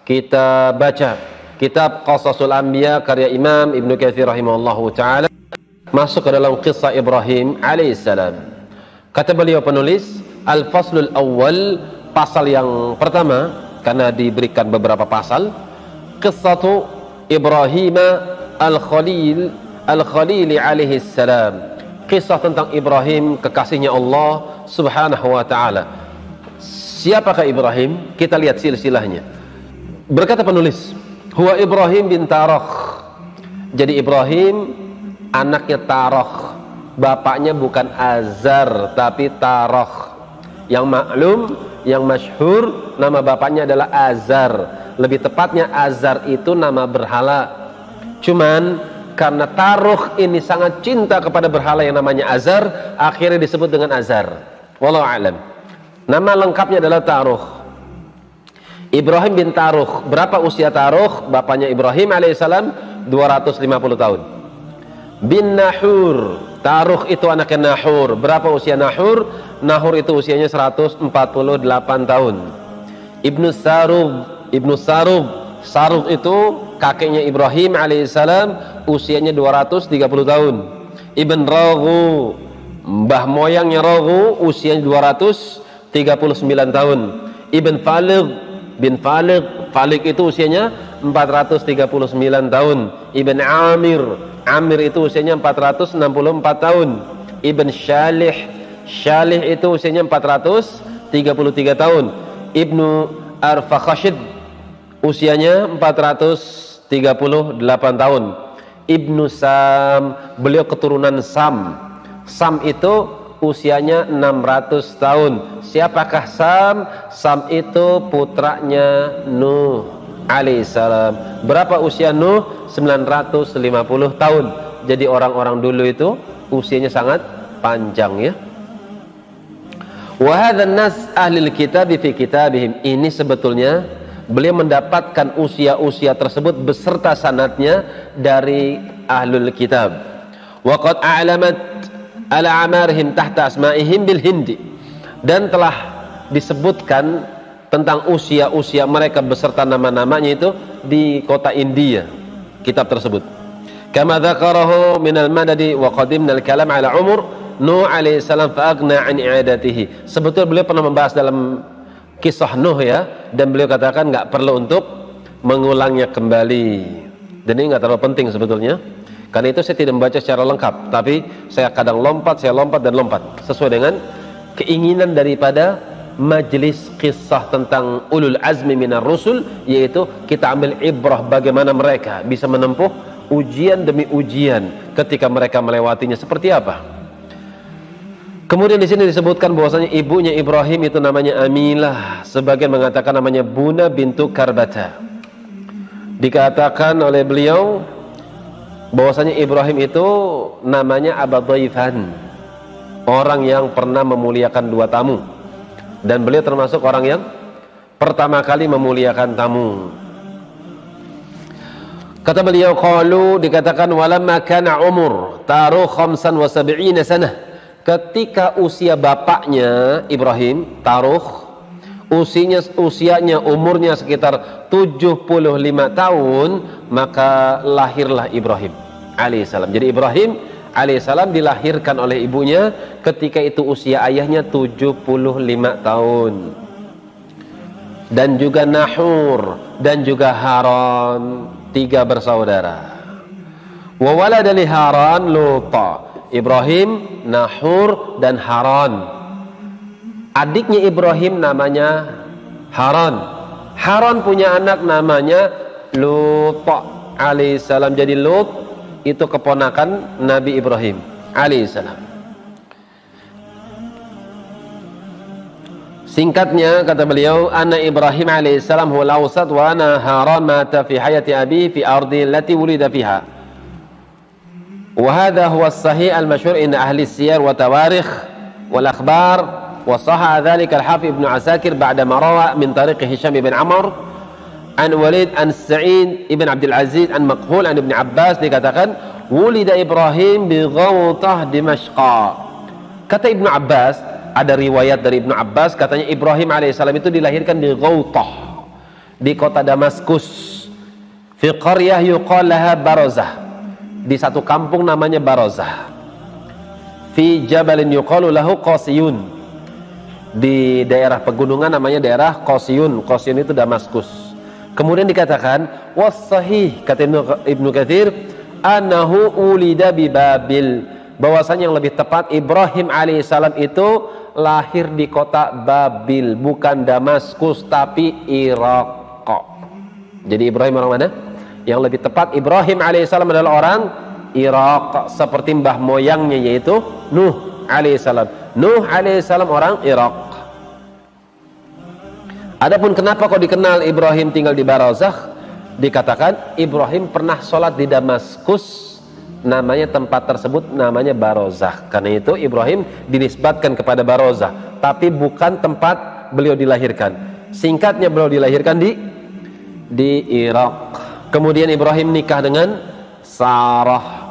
kita baca kitab Qasasul Anbiya karya Imam Ibnu Katsir rahimahullahu taala, masuk ke dalam kisah Ibrahim alaihissalam. Kata beliau penulis, al-faslul awal, pasal yang pertama, karena diberikan beberapa pasal, qissatu Ibrahim al-Khalil alaihissalam, kisah tentang Ibrahim kekasihnya Allah subhanahu wa ta'ala. Siapakah Ibrahim? Kita lihat silsilahnya. Berkata penulis, huwa Ibrahim bin Tarakh. Jadi Ibrahim anaknya Tarakh, bapaknya bukan Azar tapi Tarakh. Yang maklum, yang masyhur, nama bapaknya adalah Azar. Lebih tepatnya Azar itu nama berhala. Cuman karena Tarakh ini sangat cinta kepada berhala yang namanya Azar, akhirnya disebut dengan Azar. Wallahu a'lam. Nama lengkapnya adalah Tarakh. Ibrahim bin Tarakh. Berapa usia Tarakh? Bapaknya Ibrahim alaihissalam 250 tahun. Bin Nahur. Tarakh itu anaknya Nahur. Berapa usia Nahur? Nahur itu usianya 148 tahun. Ibnu Sarug. Sarug itu kakeknya Ibrahim alaihissalam, usianya 230 tahun. Ibn Raghu, mbah moyangnya Raghu, usianya 239 tahun. Ibn Falig itu usianya 439 tahun. Ibn Amir itu usianya 464 tahun. Ibn Shalih itu usianya 433 tahun. Ibnu Arfakhashid usianya 438 tahun. Ibnu Sam, beliau keturunan Sam. Sam itu usianya 600 tahun. Siapakah Sam? Sam itu putranya Nuh alaihissalam. Berapa usia Nuh? 950 tahun. Jadi orang-orang dulu itu usianya sangat panjang, ya. Wa hadzal nas ahlul kitab fi kitabihim. Ini sebetulnya beliau mendapatkan usia-usia tersebut beserta sanadnya dari ahlul kitab. Wa qad a'lamat ala amarihim tahta asma'ihim bil hindi, dan telah disebutkan tentang usia-usia mereka beserta nama-namanya itu di kota India, kitab tersebut. Kama dzakarahu min al-madadi wa qadimna al-kalam ala umur Nuh alaihi salam fa aghna an i'adatihi. Sebetulnya beliau pernah membahas dalam kisah Nuh, ya, dan beliau katakan nggak perlu untuk mengulangnya kembali. Dan ini nggak terlalu penting sebetulnya. Karena itu saya tidak membaca secara lengkap, tapi saya kadang lompat sesuai dengan keinginan daripada majelis kisah tentang ulul azmi minar rusul, yaitu kita ambil ibrah bagaimana mereka bisa menempuh ujian demi ujian ketika mereka melewatinya seperti apa. Kemudian di sini disebutkan bahwasanya ibunya Ibrahim itu namanya Amilah, sebagian mengatakan namanya Buna bintu Karbata. Dikatakan oleh beliau bahwasanya Ibrahim itu namanya Aba Dhaifan, orang yang pernah memuliakan dua tamu, dan beliau termasuk orang yang pertama kali memuliakan tamu. Kata beliau, qalu, dikatakan walamma kana umur Tarakh 75 sanah, ketika usia bapaknya Ibrahim Tarakh usianya umurnya sekitar 75 tahun, maka lahirlah Ibrahim alaihissalam. Jadi Ibrahim alaihissalam dilahirkan oleh ibunya ketika itu usia ayahnya 75 tahun. Dan juga Nahur dan juga Haran, 3 bersaudara. Wa walada li Haran Luta. Ibrahim, Nahur dan Haran. Adiknya Ibrahim namanya Haran. Haran punya anak namanya Lut alaihissalam. Jadi Lut itu keponakan Nabi Ibrahim alaihissalam. Singkatnya kata beliau, anna Ibrahim alaihissalam huwa al-awsat wa ana Haran mata fi hayati abi fi ardi allati wulida fiha. Wa hadha huwa as-sahih al-mashhur in ahli as-siyar wa tawarikh wal akhbar. وصح ذلك الحافظ ابن عساكر بعدما روى من طريق هشام بن عمرو عن وليد عن سعيد ابن عبد العزيز عن مقهول عن ابن عباس, dikatakan wulida Ibrahim bi Ghautah Dimashqa. Kata Ibnu Abbas, ada riwayat dari Ibnu Abbas katanya Ibrahim alaihissalam itu dilahirkan di Ghautah. di kota Damaskus, fi qaryah yuqal laha Barazah, di satu kampung namanya Barazah, fi jabalin yuqalu lahu Qasiyun, di daerah pegunungan namanya daerah Qasiyun. Qasiyun itu Damaskus. Kemudian dikatakan was-sahih, kata Ibnu Katsir, annahu ulida bi Babil, bahwasanya yang lebih tepat Ibrahim alaihissalam itu lahir di kota Babil, bukan Damaskus tapi Irak. Jadi Ibrahim orang mana? Yang lebih tepat Ibrahim alaihissalam adalah orang Irak, seperti mbah moyangnya yaitu Nuh alaihissalam. Nuh alaihissalam orang Irak. Adapun kenapa kok dikenal Ibrahim tinggal di Barazah? Dikatakan Ibrahim pernah sholat di Damaskus, namanya tempat tersebut namanya Barazah. Karena itu Ibrahim dinisbatkan kepada Barazah, tapi bukan tempat beliau dilahirkan. Singkatnya beliau dilahirkan di Irak. Kemudian Ibrahim nikah dengan Sarah.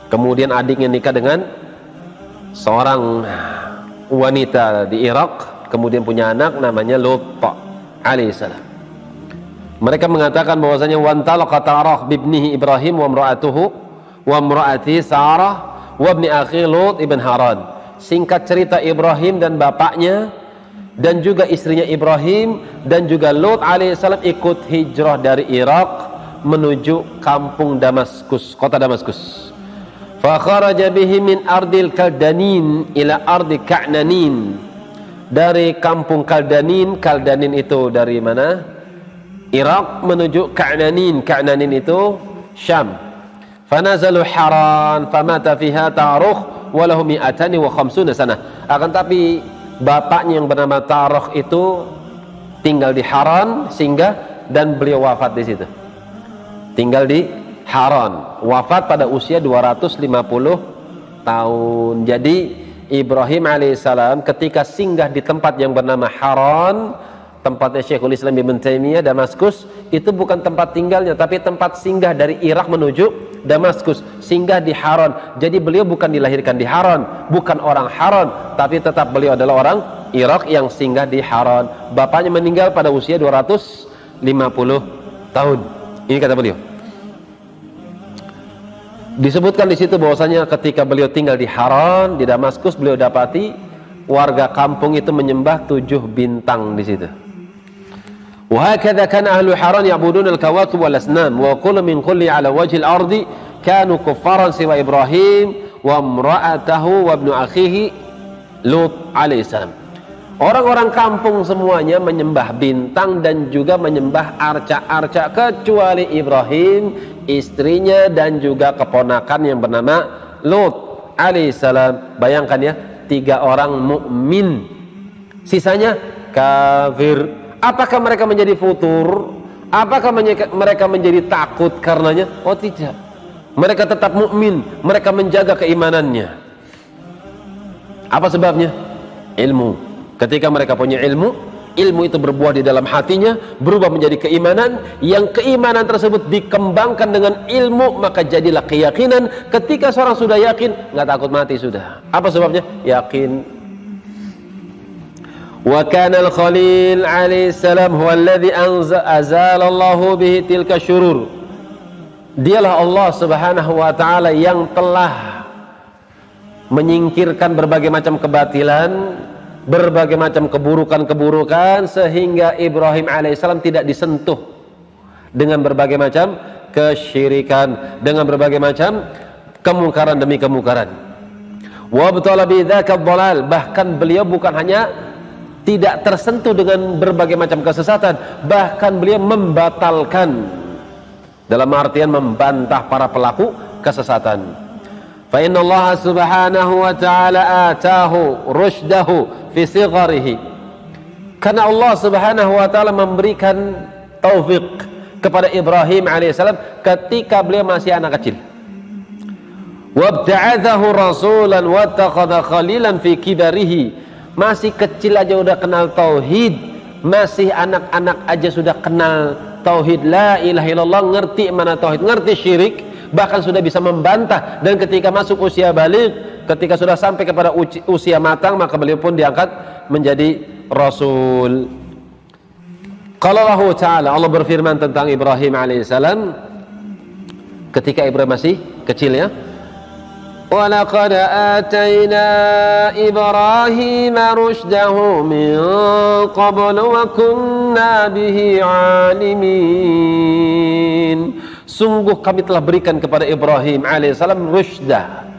Kemudian adiknya nikah dengan seorang wanita di Irak. Kemudian punya anak namanya Lut alaihissalam. Mereka mengatakan bahwasanya wantalaqa Tarah bibnihi Ibrahim wa imra'atuhu wa imra'ati Sarah wa ibni akhi Lut ibn Haran. Singkat cerita, Ibrahim dan bapaknya dan juga istrinya Ibrahim dan juga Lut alaihissalam ikut hijrah dari Irak menuju kampung Damaskus, kota Damaskus. Fa kharaja bihi min ardil Kaldanin ila ardi Ka'nanin. Dari kampung Kaldanin, Kaldanin itu dari mana? Irak menuju Ka'nanin, Ka'nanin itu Syam. Fanazalu Haran famata fiha Tarukh wa lahu 250 sanah. Akan tapi bapaknya yang bernama Tarukh itu tinggal di Haran singgah dan beliau wafat di situ. Tinggal di Haran, wafat pada usia 250 tahun. Jadi Ibrahim alaihissalam ketika singgah di tempat yang bernama Haran, tempatnya Syekhul Islam Ibn Taimiyah, Damaskus, itu bukan tempat tinggalnya tapi tempat singgah dari Irak menuju Damaskus, singgah di Haran. Jadi beliau bukan dilahirkan di Haran, bukan orang Haran, tapi tetap beliau adalah orang Irak yang singgah di Haran. Bapaknya meninggal pada usia 250 tahun. Ini kata beliau. Disebutkan di situ bahwasanya ketika beliau tinggal di Haran, di Damaskus, beliau dapati warga kampung itu menyembah 7 bintang di situ. Wa hakadha kana ahlu Haran ya'budun al-kawakib wal asnam wa kullu min kulli ala wajhi al-ardi kanu kuffaran siwa Ibrahim wa imra'atahu wa ibnu akhihi Lut alaihissalam. Orang-orang kampung semuanya menyembah bintang dan juga menyembah arca-arca kecuali Ibrahim, istrinya dan juga keponakan yang bernama Lut alaihissalam. Bayangkan ya, 3 orang mukmin, sisanya kafir. Apakah mereka menjadi futur? Apakah mereka menjadi takut karenanya? Oh tidak. Mereka tetap mukmin, mereka menjaga keimanannya. Apa sebabnya? Ilmu. Ketika mereka punya ilmu, ilmu itu berbuah di dalam hatinya, berubah menjadi keimanan. Yang keimanan tersebut dikembangkan dengan ilmu, maka jadilah keyakinan. Ketika seorang sudah yakin, nggak takut mati sudah. Apa sebabnya? Yakin. Wa kana al-Khalil alaihi salam huwa alladhi azala Allahu bihi tilka syurur. Dialah Allah Subhanahu wa taala yang telah menyingkirkan berbagai macam kebatilan, berbagai macam keburukan-keburukan, sehingga Ibrahim alaihissalam tidak disentuh dengan berbagai macam kesyirikan, dengan berbagai macam kemungkaran demi kemungkaran. Wa batala bidzaka dhalal, bahkan beliau bukan hanya tidak tersentuh dengan berbagai macam kesesatan, bahkan beliau membatalkan, dalam artian membantah para pelaku kesesatan. Fa inna Allah subhanahu wa ta'ala atahu rushdahu fi sigharihi. Karena Allah subhanahu wa ta'ala memberikan taufik kepada Ibrahim alaihissalam ketika beliau masih anak kecil. Wabta'athahu rasulan wattakhadha khalilan fi kibarihi. Masih kecil aja udah kenal tauhid, masih anak-anak aja sudah kenal tauhid, la ilaha illallah, ngerti mana tauhid, ngerti syirik, bahkan sudah bisa membantah. Dan ketika masuk usia baligh, ketika sudah sampai kepada usia matang, maka beliau pun diangkat menjadi rasul. Qala Allah Ta'ala, Allah berfirman tentang Ibrahim alaihissalam ketika Ibrahim masih kecil ya. Wa laqad atayna Ibrahim rushdahu min qabl wa kunna bihi alimin. Sungguh kami telah berikan kepada Ibrahim alaihissalam rushdah.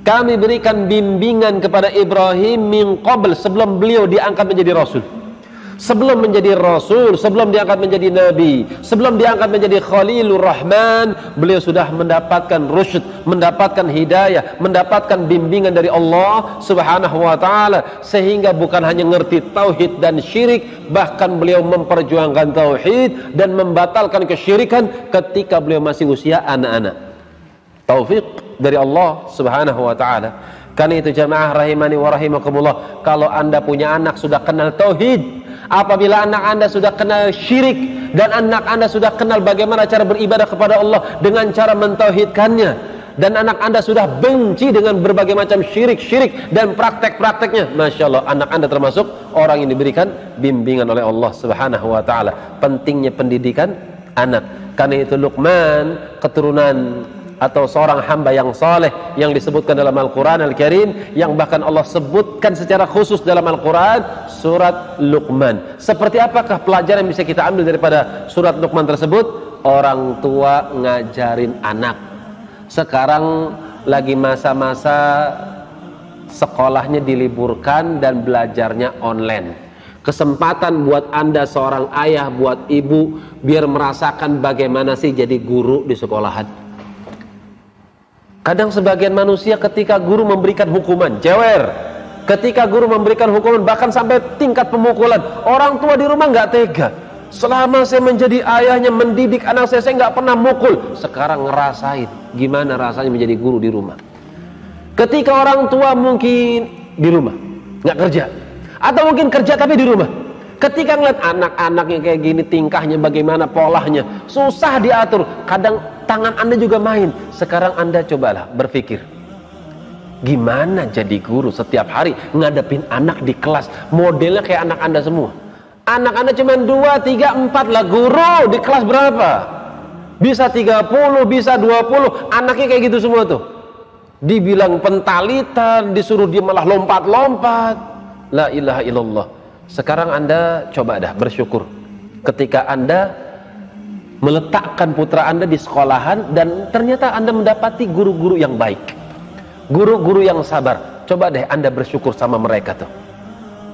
Kami berikan bimbingan kepada Ibrahim min qabl, sebelum beliau diangkat menjadi rasul. Sebelum menjadi rasul, sebelum diangkat menjadi nabi, sebelum diangkat menjadi Khalilur Rahman, beliau sudah mendapatkan rusyd, mendapatkan hidayah, mendapatkan bimbingan dari Allah Subhanahu wa taala, sehingga bukan hanya ngerti tauhid dan syirik, bahkan beliau memperjuangkan tauhid dan membatalkan kesyirikan ketika beliau masih usia anak-anak. Taufik dari Allah Subhanahu wa taala. Karena itu jamaah rahimani wa rahimakumullah, kalau Anda punya anak sudah kenal tauhid, apabila anak Anda sudah kenal syirik, dan anak Anda sudah kenal bagaimana cara beribadah kepada Allah dengan cara mentauhidkannya, dan anak Anda sudah benci dengan berbagai macam syirik-syirik dan praktek-prakteknya, Masya Allah, anak Anda termasuk orang yang diberikan bimbingan oleh Allah Subhanahu wa ta'ala. Pentingnya pendidikan anak. Karena itu Luqman, keturunan atau seorang hamba yang saleh yang disebutkan dalam Al-Quran Al-Karim, yang bahkan Allah sebutkan secara khusus dalam Al-Quran, surat Luqman. Seperti apakah pelajaran yang bisa kita ambil daripada surat Luqman tersebut? Orang tua ngajarin anak. Sekarang lagi masa-masa sekolahnya diliburkan dan belajarnya online. Kesempatan buat Anda seorang ayah, buat ibu, biar merasakan bagaimana sih jadi guru di sekolahan. Kadang sebagian manusia ketika guru memberikan hukuman, jewer. Ketika guru memberikan hukuman, bahkan sampai tingkat pemukulan, orang tua di rumah nggak tega. Selama saya menjadi ayahnya, mendidik anak saya nggak pernah mukul. Sekarang ngerasain gimana rasanya menjadi guru di rumah. Ketika orang tua mungkin di rumah, nggak kerja, atau mungkin kerja tapi di rumah. Ketika ngeliat anak-anaknya kayak gini, tingkahnya bagaimana, polanya susah diatur. Kadang tangan Anda juga main. Sekarang Anda cobalah berpikir, gimana jadi guru setiap hari ngadepin anak di kelas, modelnya kayak anak Anda semua. Anak Anda cuma 2, 3, 4 lah, guru di kelas berapa? Bisa 30, bisa 20, anaknya kayak gitu semua tuh. Dibilang pentalitan, disuruh dia malah lompat-lompat. La ilaha illallah. Sekarang Anda coba dah bersyukur ketika Anda meletakkan putra Anda di sekolahan dan ternyata Anda mendapati guru-guru yang baik, guru-guru yang sabar. Coba deh Anda bersyukur sama mereka tuh,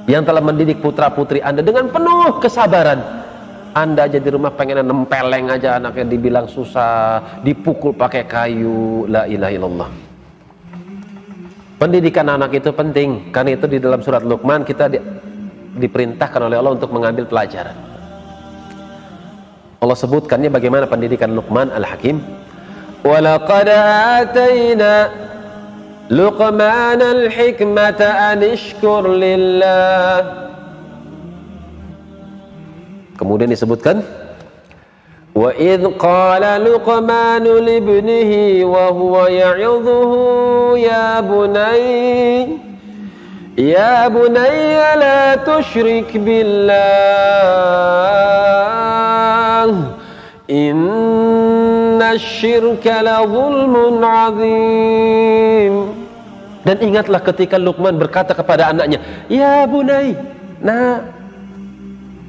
yang telah mendidik putra-putri Anda dengan penuh kesabaran. Anda aja di rumah pengen nempeleng aja anaknya, dibilang susah, dipukul pakai kayu. La ilaha illallah. Pendidikan anak itu penting. Karena itu di dalam surat Luqman kita diperintahkan oleh Allah untuk mengambil pelajaran. Allah sebutkannya bagaimana pendidikan Luqman Al-Hakim. Wa laqad atayna Luqman al-hikmata an ishkur lillah. Kemudian disebutkan, wa idh qala Luqman li ibnihi wa huwa ya'idhuhu ya bunayya la tusyrik billah inna syirka la zulmun azim. Dan ingatlah ketika Luqman berkata kepada anaknya, ya bunay,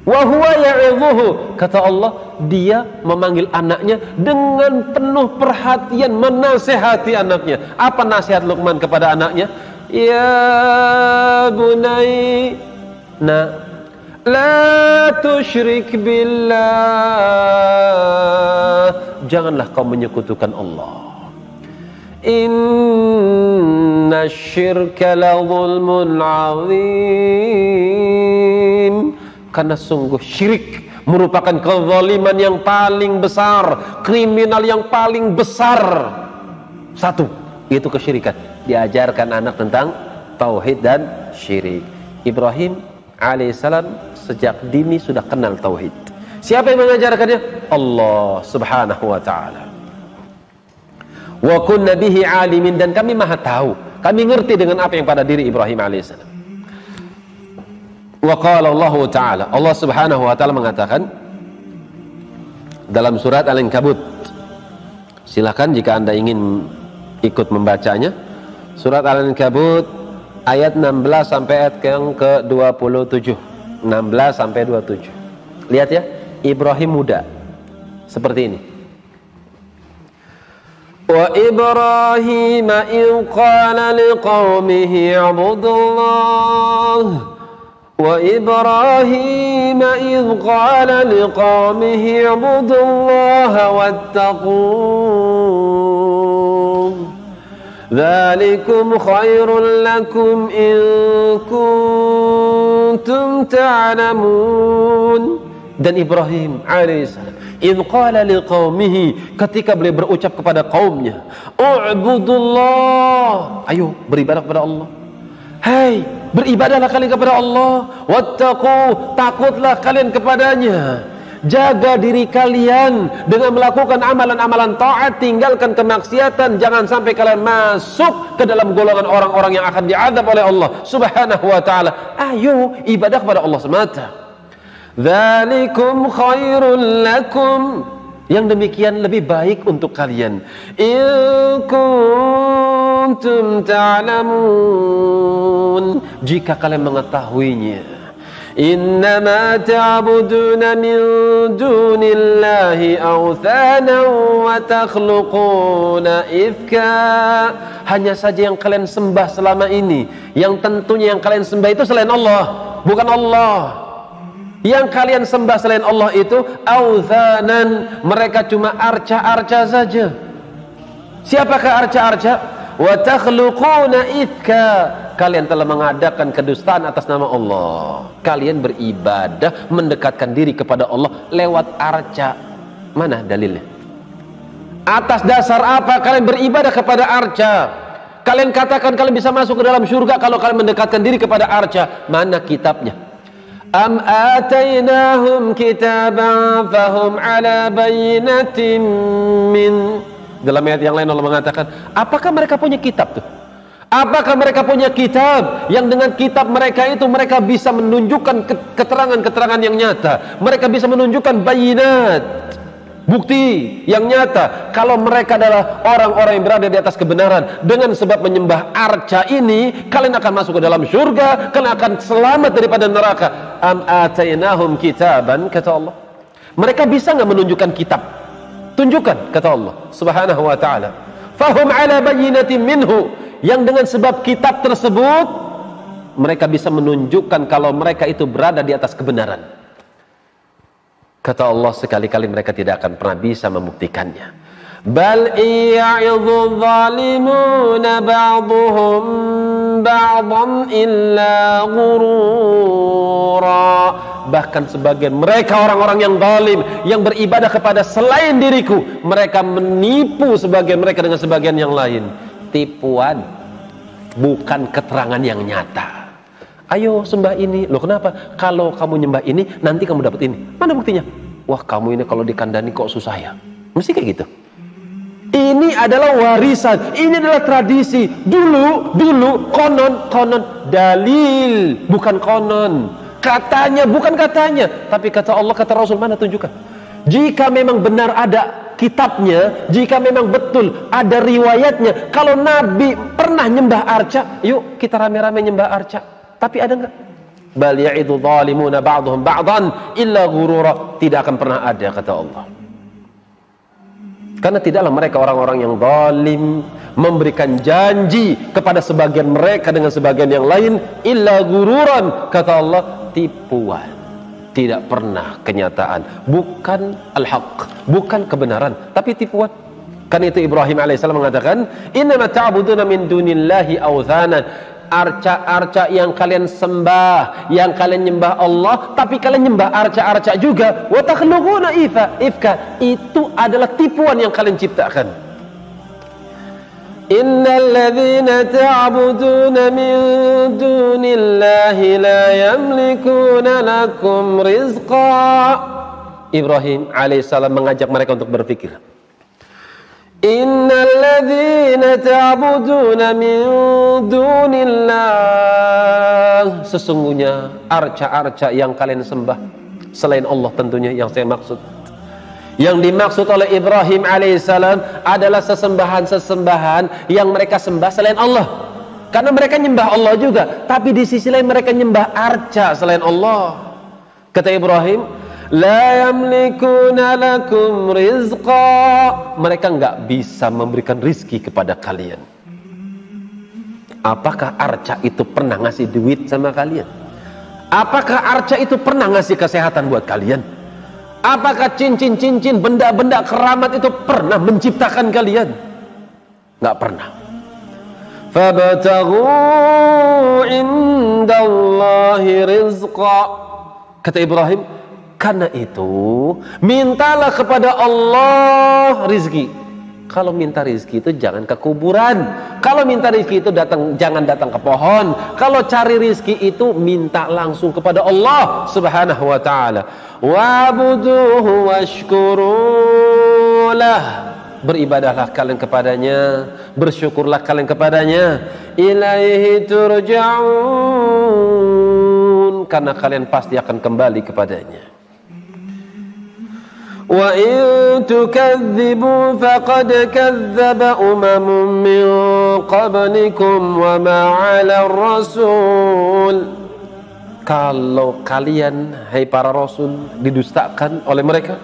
wa huwa ya'idhuhu, kata Allah, dia memanggil anaknya dengan penuh perhatian, menasihati anaknya. Apa nasihat Luqman kepada anaknya? Ya bunay, la tusyrik billah, janganlah kau menyekutukan Allah. Inna syirka la zulmun azim, karena sungguh syirik merupakan kezaliman yang paling besar, kriminal yang paling besar. Satu, itu kesyirikan. Diajarkan anak tentang tauhid dan syirik. Ibrahim alaihissalam sejak dini sudah kenal tauhid. Siapa yang mengajarkannya? Allah subhanahu wa ta'ala. Wa kunna bihi alimin, dan kami maha tahu, kami ngerti dengan apa yang pada diri Ibrahim alaihissalam. Wa qala Allah ta'ala, Allah subhanahu wa ta'ala mengatakan, dalam surat Al-Ankabut. Silakan jika Anda ingin ikut membacanya. Surat Al-Ankabut ayat 16 sampai ayat yang ke-27. 16 sampai 27. Lihat ya, Ibrahim muda seperti ini. Wa Ibrahim idh qala liqaumihi ibudullah وإبراهيم إذ قال لقومه اعبدوا الله واتقوه ذلكم خير لكم إن كنتم تعلمون. Dan Ibrahim alaihissalam idh qala liqaumihi, ketika beliau berucap kepada kaumnya, u'budullah, ayo beribadah kepada Allah. Hai, beribadahlah kalian kepada Allah. Wattaqu, takutlah kalian kepadanya. Jaga diri kalian dengan melakukan amalan-amalan taat, tinggalkan kemaksiatan. Jangan sampai kalian masuk ke dalam golongan orang-orang yang akan diadab oleh Allah Subhanahu wa ta'ala. Ayo ibadah kepada Allah semata. Dzalikum khairul lakum, yang demikian lebih baik untuk kalian. In kuntum ta'lamun, jika kalian mengetahuinya. Innama ta'buduna min dunillahi awthanan wa takhluquna ifka, hanya saja yang kalian sembah selama ini, yang tentunya yang kalian sembah itu selain Allah, bukan Allah. Yang kalian sembah selain Allah itu authanan, mereka cuma arca-arca saja. Siapakah arca-arca? Wa takhluquna ifka, kalian telah mengadakan kedustaan atas nama Allah. Kalian beribadah mendekatkan diri kepada Allah lewat arca. Mana dalilnya? Atas dasar apa kalian beribadah kepada arca? Kalian katakan kalian bisa masuk ke dalam surga kalau kalian mendekatkan diri kepada arca. Mana kitabnya? Am atainahum kitaban fahum ala bayyinatin min. Dalam ayat yang lain Allah mengatakan, apakah mereka punya kitab tuh? Apakah mereka punya kitab yang dengan kitab mereka itu mereka bisa menunjukkan keterangan-keterangan yang nyata. Mereka bisa menunjukkan bayinat, bukti yang nyata kalau mereka adalah orang-orang yang berada di atas kebenaran. Dengan sebab menyembah arca ini, kalian akan masuk ke dalam surga, kalian akan selamat daripada neraka. Am atainahum kitaban, kata Allah. Mereka bisa nggak menunjukkan kitab? Tunjukkan, kata Allah Subhanahu wa ta'ala. Fahum ala bayyinatin minhu, yang dengan sebab kitab tersebut mereka bisa menunjukkan kalau mereka itu berada di atas kebenaran. Kata Allah, sekali-kali mereka tidak akan pernah bisa membuktikannya. Bal ya'idhu zalimuna ba'duhum ba'dan illa ghurura. Bahkan sebagian mereka orang-orang yang zalim, yang beribadah kepada selain diriku, mereka menipu sebagian mereka dengan sebagian yang lain. Tipuan, bukan keterangan yang nyata. Ayo sembah ini. Loh kenapa? Kalau kamu nyembah ini, nanti kamu dapat ini. Mana buktinya? Wah, kamu ini kalau dikandani kok susah ya. Mesti kayak gitu. Ini adalah warisan, ini adalah tradisi. Dulu, konon, dalil, bukan konon. Katanya, bukan katanya. Tapi kata Allah, kata Rasul, mana tunjukkan. Jika memang benar ada kitabnya, jika memang betul ada riwayatnya, kalau Nabi pernah nyembah arca, yuk kita rame-rame nyembah arca. Tapi ada enggak? Bal ya'idu zalimuna ba'dhum ba'dan illa ghurura. Tidak akan pernah ada, kata Allah. Karena tidaklah mereka orang-orang yang zalim memberikan janji kepada sebagian mereka dengan sebagian yang lain illa ghururan, kata Allah, tipuan. Tidak pernah kenyataan, bukan al-haq, bukan kebenaran, tapi tipuan. Karena itu Ibrahim alaihissalam mengatakan, innama ta'buduna min dunillahi awthanan, arca-arca yang kalian sembah, yang kalian nyembah Allah, tapi kalian nyembah arca-arca juga. Wa takhluquna ifka, itu adalah tipuan yang kalian ciptakan. Innal ladzina ta'buduna min dunillahi la yamlikuna lakum rizqa. Ibrahim alaihissalam mengajak mereka untuk berpikir. Innal ladzina ta'buduna min dunillah, sesungguhnya arca-arca yang kalian sembah selain Allah, tentunya yang saya maksud, Yang dimaksud oleh Ibrahim alaihissalam adalah sesembahan-sesembahan yang mereka sembah selain Allah. Karena mereka nyembah Allah juga, tapi di sisi lain mereka nyembah arca selain Allah. Kata Ibrahim, la yamlikuna lakum rizqa. Mereka nggak bisa memberikan rizki kepada kalian. Apakah arca itu pernah ngasih duit sama kalian? Apakah arca itu pernah ngasih kesehatan buat kalian? Apakah cincin-cincin, benda-benda keramat itu pernah menciptakan kalian? Nggak pernah. Fabtaghu indallahi rizqa. Kata Ibrahim, karena itu mintalah kepada Allah rizki. Kalau minta rizki itu jangan ke kuburan. Kalau minta rizki itu jangan datang ke pohon. Kalau cari rizki itu minta langsung kepada Allah subhanahu wa ta'ala. Wa'buduhu washkurulah. Beribadahlah kalian kepadanya, bersyukurlah kalian kepadanya. Ilaihi turja'un. Karena kalian pasti akan kembali kepadanya. Wa in tukadzibu faqad kadzdzaba umamun min qablikum wa ma 'ala ar-rasul. Kalau kalian, hai para rasul, didustakan oleh mereka,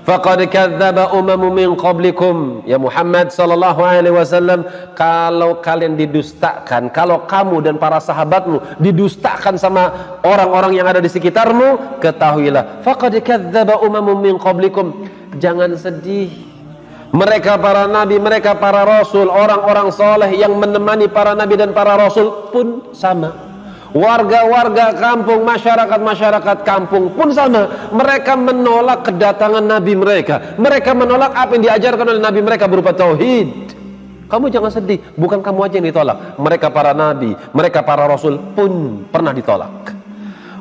faqad kadzdzaba umamun min qablikum, ya Muhammad sallallahu alaihi wasallam, kalau kalian didustakan, kalau kamu dan para sahabatmu didustakan sama orang-orang yang ada di sekitarmu, ketahuilah, faqad kadzdzaba umamun min qablikum. Jangan sedih. Mereka para nabi, mereka para rasul, orang-orang soleh yang menemani para nabi dan para rasul pun sama. Warga-warga kampung, masyarakat-masyarakat kampung pun sama. Mereka menolak kedatangan nabi mereka. Mereka menolak apa yang diajarkan oleh nabi mereka berupa tauhid. Kamu jangan sedih, bukan kamu aja yang ditolak. Mereka para nabi, mereka para rasul pun pernah ditolak.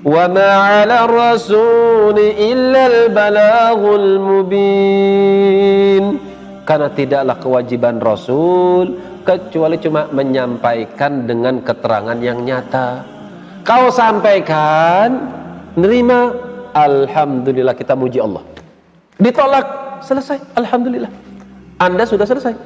Wa ma 'ala ar-rasuli illa al-balaghul mubin. Karena tidaklah kewajiban rasul kecuali cuma menyampaikan dengan keterangan yang nyata. Kau sampaikan, nerima, alhamdulillah, kita muji Allah. Ditolak, selesai, alhamdulillah, Anda sudah selesai.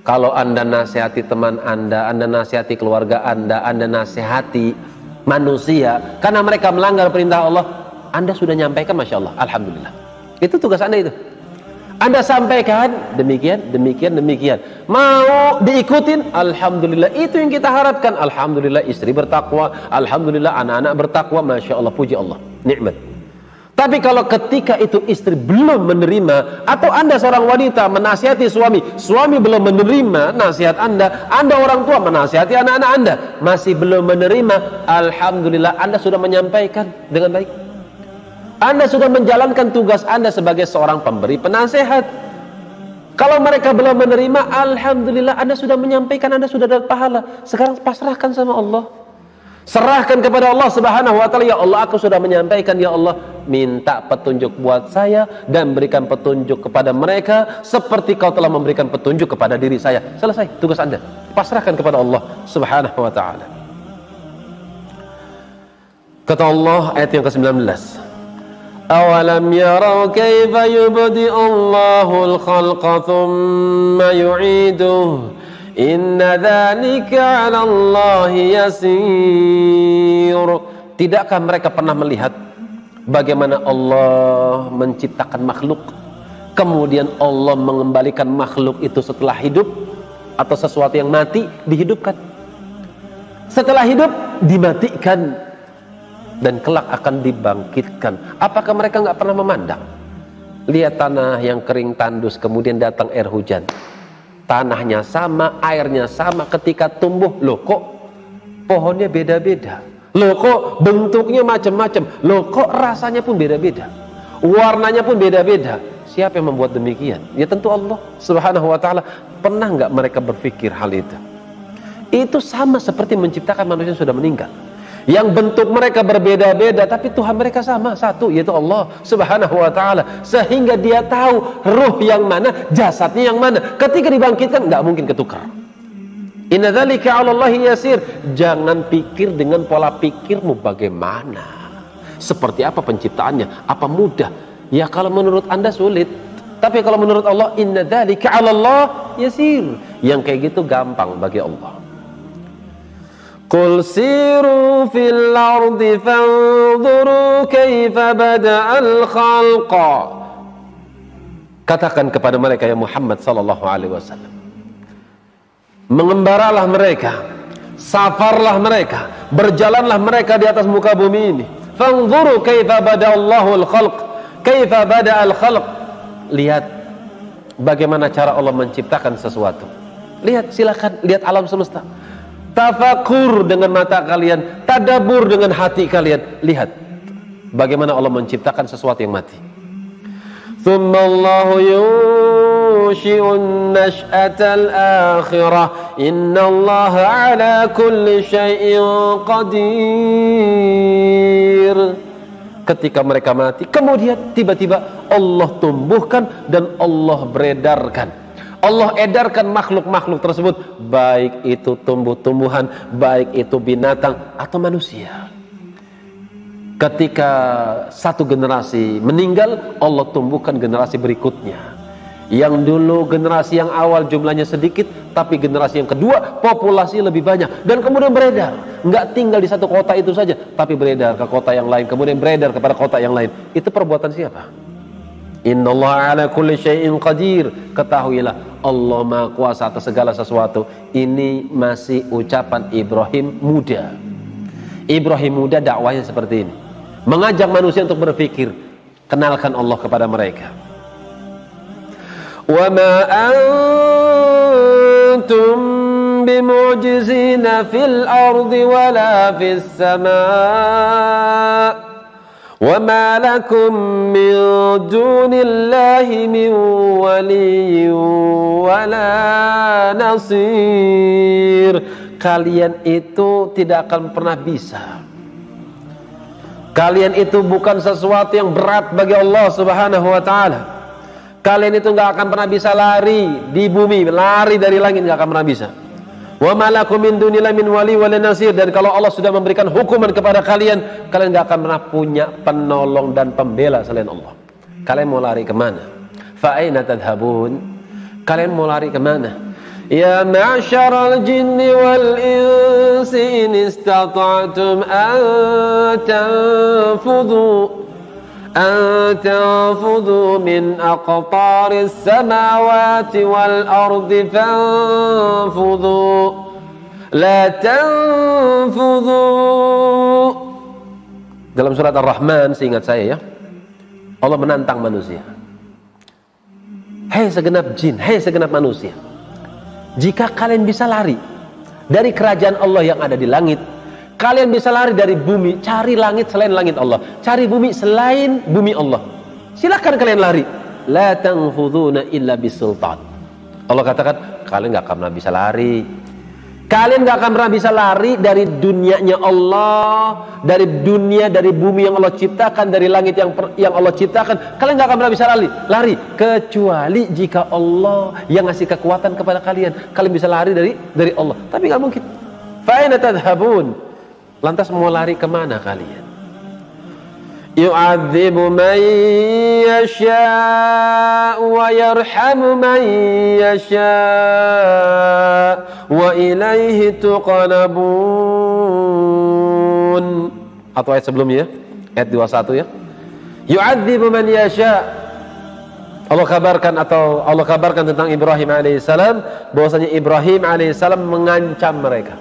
Kalau Anda nasihati teman Anda nasihati keluarga Anda nasihati manusia karena mereka melanggar perintah Allah, Anda sudah nyampaikan, masya Allah, alhamdulillah. Itu tugas Anda itu. Anda sampaikan demikian, demikian, demikian. Mau diikutin, alhamdulillah. Itu yang kita harapkan. Alhamdulillah istri bertakwa, alhamdulillah anak-anak bertakwa, masya Allah, puji Allah, nikmat. Tapi kalau ketika itu istri belum menerima, atau Anda seorang wanita menasihati suami, suami belum menerima nasihat Anda orang tua menasihati anak-anak Anda, masih belum menerima, alhamdulillah, Anda sudah menyampaikan dengan baik. Anda sudah menjalankan tugas Anda sebagai seorang pemberi penasehat. Kalau mereka belum menerima, alhamdulillah, Anda sudah menyampaikan, Anda sudah dapat pahala. Sekarang pasrahkan sama Allah. Serahkan kepada Allah subhanahu wa ta'ala. Ya Allah, aku sudah menyampaikan, ya Allah, minta petunjuk buat saya dan berikan petunjuk kepada mereka seperti kau telah memberikan petunjuk kepada diri saya. Selesai tugas Anda. Pasrahkan kepada Allah subhanahu wa ta'ala. Kata Allah ayat yang ke-19, awalam yarau kaifa yubdi'u Allahul khalqa thumma yu'iduhu inna dzalika 'ala Allahi yasir. Tidakkah mereka pernah melihat bagaimana Allah menciptakan makhluk, kemudian Allah mengembalikan makhluk itu setelah hidup, atau sesuatu yang mati dihidupkan, setelah hidup dimatikan, dan kelak akan dibangkitkan. Apakah mereka nggak pernah memandang? Lihat tanah yang kering tandus, kemudian datang air hujan. Tanahnya sama, airnya sama, ketika tumbuh, loh kok pohonnya beda-beda? Loh kok bentuknya macam-macam? Loh kok rasanya pun beda-beda? Warnanya pun beda-beda? Siapa yang membuat demikian? Ya tentu Allah subhanahu wa ta'ala. Pernah nggak mereka berpikir hal itu? Itu sama seperti menciptakan manusia yang sudah meninggal, yang bentuk mereka berbeda-beda, tapi Tuhan mereka sama, satu, yaitu Allah subhanahu wa ta'ala. Sehingga dia tahu ruh yang mana, jasadnya yang mana. Ketika dibangkitkan, nggak mungkin ketukar. Inna dzalika 'ala Allahi yasir. Jangan pikir dengan pola pikirmu bagaimana, seperti apa penciptaannya, apa mudah. Ya kalau menurut Anda sulit, tapi kalau menurut Allah, inna dzalika 'ala Allah yasir. Yang kayak gitu gampang bagi Allah. Qul siru fil ardi fanzuru kaifa bada'al khalqa. Katakan kepada mereka ya Muhammad sallallahu alaihi wasallam, mengembaralah mereka, safarlah mereka, berjalanlah mereka di atas muka bumi ini. Fanzuru kaifa bada'allahu al-khalq, kaifa bada'al khalq. Lihat bagaimana cara Allah menciptakan sesuatu. Lihat, silakan lihat alam semesta. Tafakur dengan mata kalian, tadabur dengan hati kalian. Lihat bagaimana Allah menciptakan sesuatu yang mati. Thumma Allahu yunshi'un nash'atal akhirah. Inna Allah ala kulli syai'in qadir. Ketika mereka mati, kemudian tiba-tiba Allah tumbuhkan dan Allah beredarkan. Allah edarkan makhluk-makhluk tersebut, baik itu tumbuh-tumbuhan, baik itu binatang atau manusia. Ketika satu generasi meninggal, Allah tumbuhkan generasi berikutnya. Yang dulu generasi yang awal jumlahnya sedikit, tapi generasi yang kedua populasi lebih banyak dan kemudian beredar. Enggak tinggal di satu kota itu saja, tapi beredar ke kota yang lain, kemudian beredar kepada kota yang lain. Itu perbuatan siapa? Innallaha ala kulli syai'in qadir. Ketahuilah Allah Maha Kuasa atas segala sesuatu. Ini masih ucapan Ibrahim muda. Ibrahim muda dakwahnya seperti ini, mengajak manusia untuk berpikir, kenalkan Allah kepada mereka. Wa ma antum bimu'jizina fil ardi wala fis samaa. وَمَا لَكُمْ مِنْ دُونِ اللَّهِ مِنْ وَلِيٍّ وَلَا نَصِيرٍ. Kalian itu tidak akan pernah bisa. Kalian itu bukan sesuatu yang berat bagi Allah Subhanahu wa ta'ala. Kalian itu nggak akan pernah bisa lari di bumi, lari dari langit nggak akan pernah bisa. Wa malakum min dunillahi min wali wala nasir. Dan kalau Allah sudah memberikan hukuman kepada kalian, kalian gak akan pernah punya penolong dan pembela selain Allah. Kalian mau lari kemana? Fa aina tadhhabun? Kalian mau lari kemana? Ya ma'syaral jinni wal insi in istata'tum an tanfudhu min aqtaris samawati wal ardi fanfudhu la tanfudhu. Dalam surat Ar-Rahman, seingat saya ya, Allah menantang manusia. Hei segenap jin, hei segenap manusia, jika kalian bisa lari dari kerajaan Allah yang ada di langit, kalian bisa lari dari bumi, cari langit selain langit Allah, cari bumi selain bumi Allah, silakan kalian lari. La tanfuduna illa bisultan. Allah katakan, kalian gak akan pernah bisa lari. Kalian gak akan pernah bisa lari dari dunianya Allah, dari dunia, dari bumi yang Allah ciptakan, dari langit yang Allah ciptakan. Kalian gak akan pernah bisa lari kecuali jika Allah yang ngasih kekuatan kepada kalian. Kalian bisa lari dari Allah, tapi gak mungkin. Fa aina tadhhabun? Lantas mau lari kemana kalian? Yu'adzibu man yasha' wa yarhamu man yasha' wa ilaihi tuqlabun. Atau ayat sebelumnya, ayat 21 ya. Yu'adzibu man yasha'. Allah kabarkan tentang Ibrahim alaihissalam, bahwasanya Ibrahim alaihissalam mengancam mereka.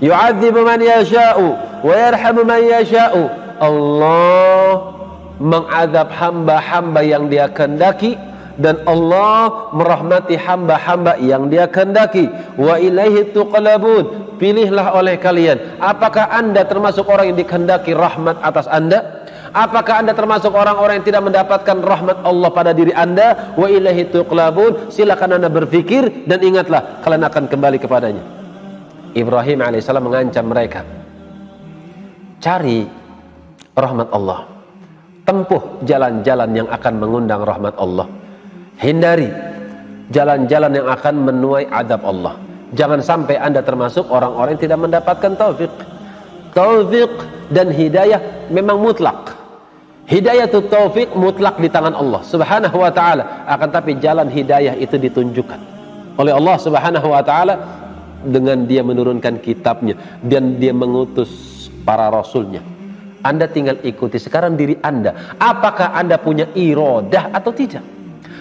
Yu'adzibu man yasha'u wa yarhamu man yasha'u. Allah mengadab hamba-hamba yang Dia kehendaki dan Allah merahmati hamba-hamba yang Dia kehendaki. Wa ilaihi tuqlabun. Pilihlah oleh kalian, apakah Anda termasuk orang yang dikehendaki rahmat atas Anda? Apakah Anda termasuk orang-orang yang tidak mendapatkan rahmat Allah pada diri Anda? Wa ilaihi tuqlabun. Silakan Anda berpikir dan ingatlah, kalian akan kembali kepadanya. Ibrahim alaihissalam mengancam mereka, cari rahmat Allah, tempuh jalan-jalan yang akan mengundang rahmat Allah, hindari jalan-jalan yang akan menuai adab Allah. Jangan sampai Anda termasuk orang-orang yang tidak mendapatkan taufik. Taufik dan hidayah memang mutlak. Hidayatut taufik mutlak di tangan Allah Subhanahu wa taala, akan tapi jalan hidayah itu ditunjukkan oleh Allah Subhanahu wa taala dengan dia menurunkan kitabnya dan dia mengutus para rasulnya. Anda tinggal ikuti sekarang diri Anda, apakah Anda punya iradah atau tidak?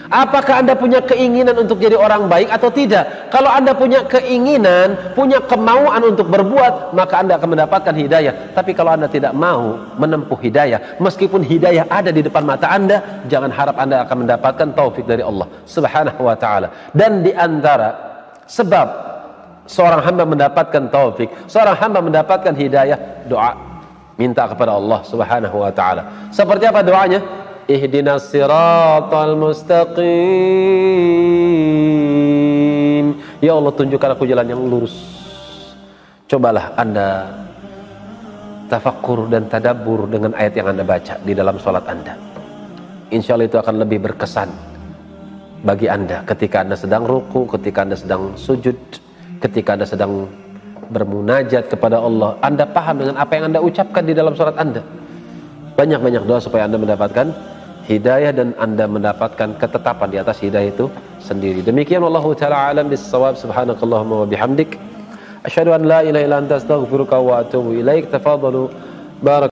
Apakah Anda punya keinginan untuk jadi orang baik atau tidak? Kalau Anda punya keinginan, punya kemauan untuk berbuat, maka Anda akan mendapatkan hidayah. Tapi kalau Anda tidak mau menempuh hidayah, meskipun hidayah ada di depan mata Anda, jangan harap Anda akan mendapatkan taufik dari Allah Subhanahu wa taala. Dan di antara sebab seorang hamba mendapatkan taufik, seorang hamba mendapatkan hidayah, doa. Minta kepada Allah Subhanahu wa taala. Seperti apa doanya? Ihdinas siratal mustaqim. Ya Allah, tunjukkan aku jalan yang lurus. Cobalah Anda tafakkur dan tadabbur dengan ayat yang Anda baca di dalam sholat Anda. Insya Allah itu akan lebih berkesan bagi Anda ketika Anda sedang ruku, ketika Anda sedang sujud, ketika Anda sedang bermunajat kepada Allah. Anda paham dengan apa yang Anda ucapkan di dalam sholat Anda. Banyak-banyak doa supaya Anda mendapatkan hidayah dan Anda mendapatkan ketetapan di atas hidayah itu sendiri. Demikian wallahu taala alam bis-shawab. Subhanakallahumma wa bihamdik asyhadu an la ilaha illa anta astaghfiruka wa atubu ilaik. Tafadhalu barak